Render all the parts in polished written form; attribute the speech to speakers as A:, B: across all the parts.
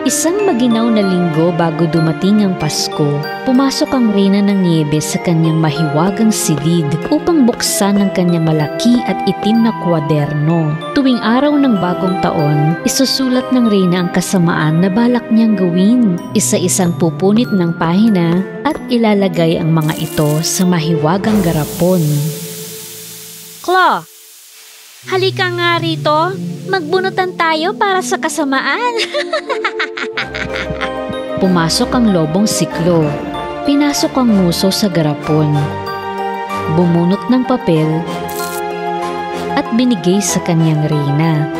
A: Isang maginaw na linggo bago dumating ang Pasko, pumasok ang Reyna ng Niebe sa kanyang mahiwagang silid upang buksan ang kanyang malaki at itim na kwaderno. Tuwing araw ng bagong taon, isusulat ng Reyna ang kasamaan na balak niyang gawin. Isa-isang pupunit ng pahina at ilalagay ang mga ito sa mahiwagang garapon.
B: Klo, halika nga rito. Magbunutan tayo para sa kasamaan.
A: Pumasok ang lobong si Klo. Pinasok ang muso sa garapon. Bumunot ng papel at binigay sa kanyang Reyna.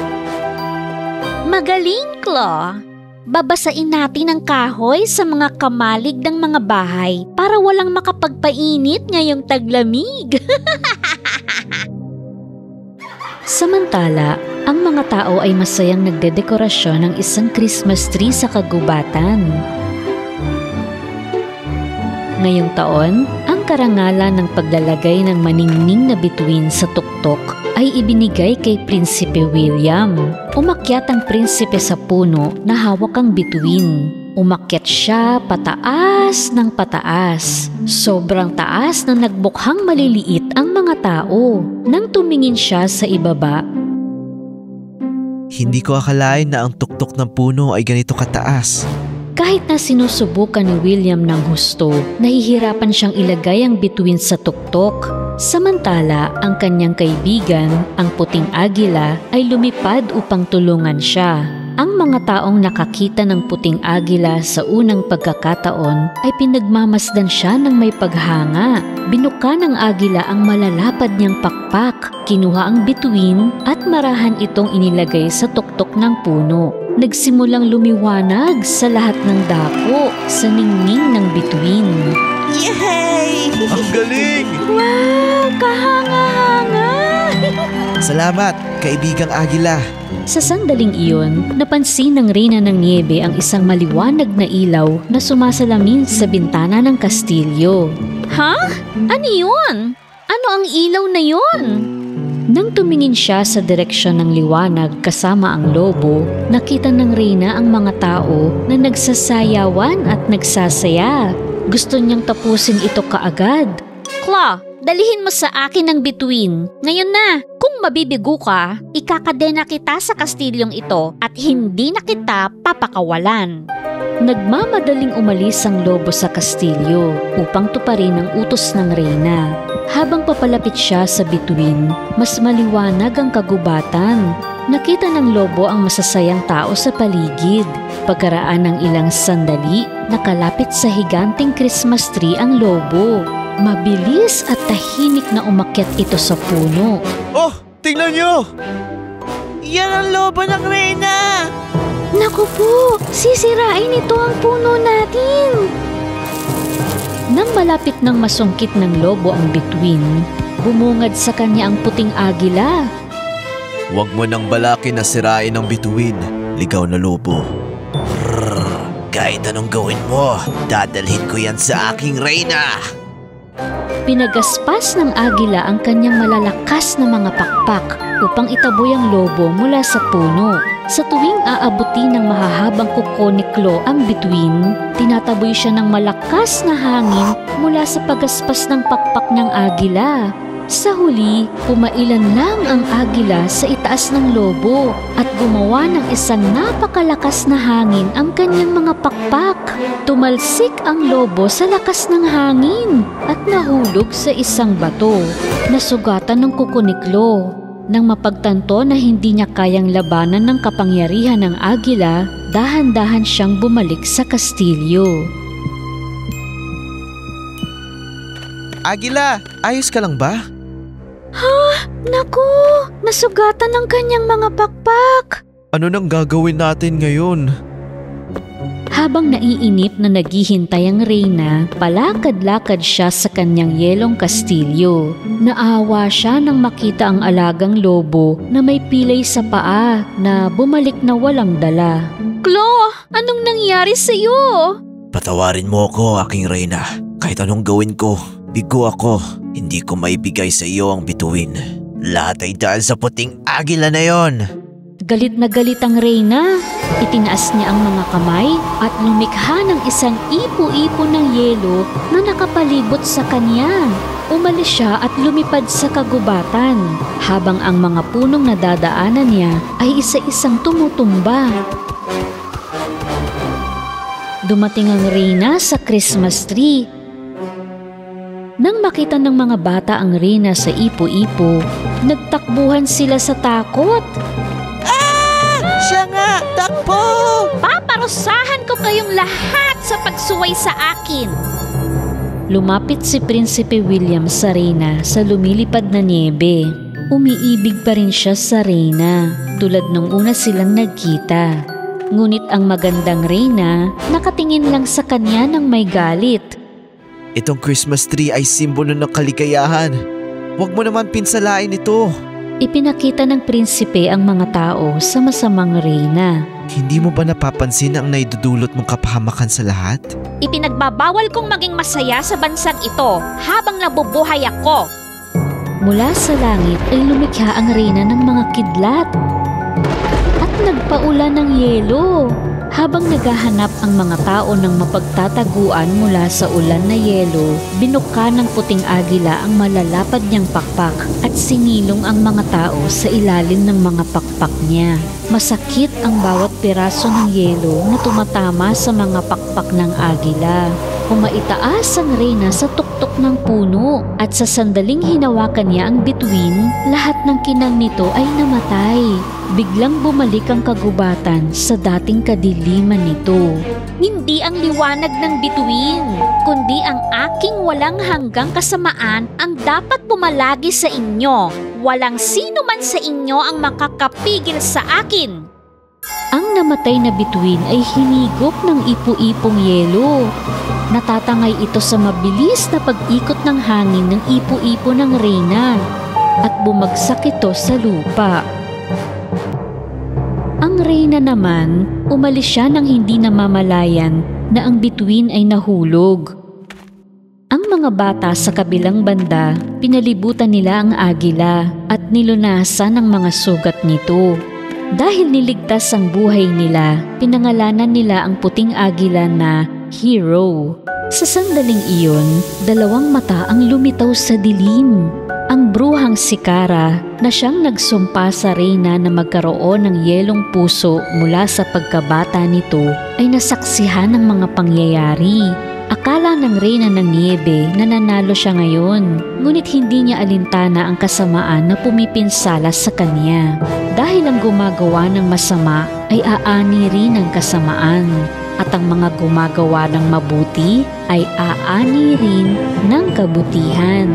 B: Magaling, Klo. Babasain natin ang kahoy sa mga kamalig ng mga bahay para walang makapagpainit ngayong taglamig.
A: Samantala, ang mga tao ay masayang nagdedekorasyon ng isang Christmas tree sa kagubatan. Ngayong taon, ang karangalan ng paglalagay ng maningning na bituin sa tuktok ay ibinigay kay Prinsipe William. Umakyat ang prinsipe sa puno na hawak ang bituin. Umakyat siya pataas ng pataas. Sobrang taas na nagbukhang maliliit ang mga tao. Nang tumingin siya sa ibaba,
C: hindi ko akalain na ang tuktok ng puno ay ganito kataas.
A: Kahit na sinusubukan ni William ng husto, nahihirapan siyang ilagay ang bituin sa tuktok. Samantala, ang kanyang kaibigan, ang puting agila, ay lumipad upang tulungan siya. Ang mga taong nakakita ng puting agila sa unang pagkakataon ay pinagmamasdan siya ng may paghanga. Binuka ng agila ang malalapad niyang pakpak, kinuha ang bituin at marahan itong inilagay sa tuktok ng puno. Nagsimulang lumiwanag sa lahat ng dako sa ningning ng bituin.
C: Yay! Ang galing!
B: Wow! Kahanga-hanga!
C: Salamat, kaibigang agila.
A: Sa sandaling iyon, napansin ng Reyna ng Niebe ang isang maliwanag na ilaw na sumasalamin sa bintana ng kastilyo.
B: Ha? Ano yun? Ano ang ilaw na yun?
A: Nang tumingin siya sa direksyon ng liwanag kasama ang lobo, nakita ng Reyna ang mga tao na nagsasayawan at nagsasaya. Gusto niyang tapusin ito kaagad.
B: Klo, dalihin mo sa akin ang bituin. Ngayon na, kung mabibigo ka, ikakadena kita sa kastilyong ito at hindi na kita papakawalan.
A: Nagmamadaling umalis ang lobo sa kastilyo upang tuparin ang utos ng Reyna. Habang papalapit siya sa bituin, mas maliwanag ang kagubatan. Nakita ng lobo ang masasayang tao sa paligid. Pagkaraan ng ilang sandali, nakalapit sa higanting Christmas tree ang lobo. Mabilis at tahimik na umakyat ito sa puno.
C: Oh, tingnan niyo! Yan ang lobo ng Reyna!
B: Naku po, sisirain ito ang puno natin.
A: Nang malapit ng masungkit ng lobo ang bituin, bumungad sa kanya ang puting agila.
C: Huwag mo nang balakin na sirain ang bituin, ligaw na lobo. Kahit anong gawin mo, dadalhin ko yan sa aking Reyna.
A: Pinagaspas ng agila ang kanyang malalakas na mga pakpak upang itaboy ang lobo mula sa puno. Sa tuwing aabuti ng mahahabang kuko ni Klo ang bituin, tinataboy siya ng malakas na hangin mula sa pagaspas ng pakpak ng agila. Sa huli, pumailan lang ang agila sa itaas ng lobo at gumawa ng isang napakalakas na hangin ang kanyang mga pakpak. Tumalsik ang lobo sa lakas ng hangin at nahulog sa isang bato. Nasugatan ng kuko ni Klo. Nang mapagtanto na hindi niya kayang labanan ng kapangyarihan ng agila, dahan-dahan siyang bumalik sa kastilyo.
C: Agila, ayos ka lang ba?
B: Ha? Naku! Nasugatan ang kanyang mga pakpak!
C: Ano nang gagawin natin ngayon?
A: Habang naiinip na naghihintay ang Reyna, palakad-lakad siya sa kanyang yelong kastilyo. Naawa siya nang makita ang alagang lobo na may pilay sa paa na bumalik na walang dala.
B: Klo, anong nangyari sa iyo?
C: Patawarin mo ako, aking Reyna. Kahit anong gawin ko, bigo ako. Hindi ko maibigay sa iyo ang bituin. Lahat ay dahil sa puting agila na yon.
A: Galit na galit ang reyna. Itinaas niya ang mga kamay at lumikha ng isang ipo-ipo ng yelo na nakapalibot sa kanya. Umalis siya at lumipad sa kagubatan, habang ang mga punong nadadaanan niya ay isa-isang tumutumba. Dumating ang reyna sa Christmas tree. Nang makita ng mga bata ang reyna sa ipo-ipo, nagtakbuhan sila sa takot.
C: Siya nga! Takbo!
B: Paparusahan ko kayong lahat sa pagsuway sa akin.
A: Lumapit si Prinsipe William sa reyna sa lumilipad na niebe. Umiibig pa rin siya sa reyna, tulad nung una silang nagkita. Ngunit ang magandang reyna, nakatingin lang sa kanya ng may galit.
C: Itong Christmas tree ay simbolo ng kaligayahan. Huwag mo naman pinsalain ito.
A: Ipinakita ng prinsipe ang mga tao sa masamang reyna.
C: Hindi mo ba napapansin ang naidudulot mong kapahamakan sa lahat?
B: Ipinagbabawal kong maging masaya sa bansang ito habang nabubuhay ako.
A: Mula sa langit ay lumikha ang reyna ng mga kidlat at nagpaulan ng yelo. Habang naghahanap ang mga tao ng mapagtataguan mula sa ulan na yelo, binuka ng puting agila ang malalapad niyang pakpak at sinilong ang mga tao sa ilalim ng mga pakpak niya. Masakit ang bawat piraso ng yelo na tumatama sa mga pakpak ng agila. Umaitaas ang reyna sa tuktok ng puno at sa sandaling hinawakan niya ang bituin, lahat ng kinang nito ay namatay. Biglang bumalik ang kagubatan sa dating kadiliman nito.
B: Hindi ang liwanag ng bituin, kundi ang aking walang hanggang kasamaan ang dapat pumalagi sa inyo. Walang sino man sa inyo ang makakapigil sa akin.
A: Ang namatay na bituin ay hinigop ng ipo-ipong yelo. Natatangay ito sa mabilis na pag-ikot ng hangin ng ipo-ipo ng reyna at bumagsak ito sa lupa. Ang reyna naman, umalis siya nang hindi namamalayan na ang bituin ay nahulog. Ang mga bata sa kabilang banda, pinalibutan nila ang agila at nilunasan ang mga sugat nito. Dahil niligtas ang buhay nila, pinangalanan nila ang puting agila na Hero. Sa sandaling iyon, dalawang mata ang lumitaw sa dilim. Ang bruhang si Kara na siyang nagsumpa sa reyna na magkaroon ng yelong puso mula sa pagkabata nito ay nasaksihan ng mga pangyayari. Akala ng reyna ng niebe na nanalo siya ngayon, ngunit hindi niya alintana ang kasamaan na pumipinsala sa kanya. Dahil ang gumagawa ng masama ay aani rin ng kasamaan, at ang mga gumagawa ng mabuti ay aani rin ng kabutihan.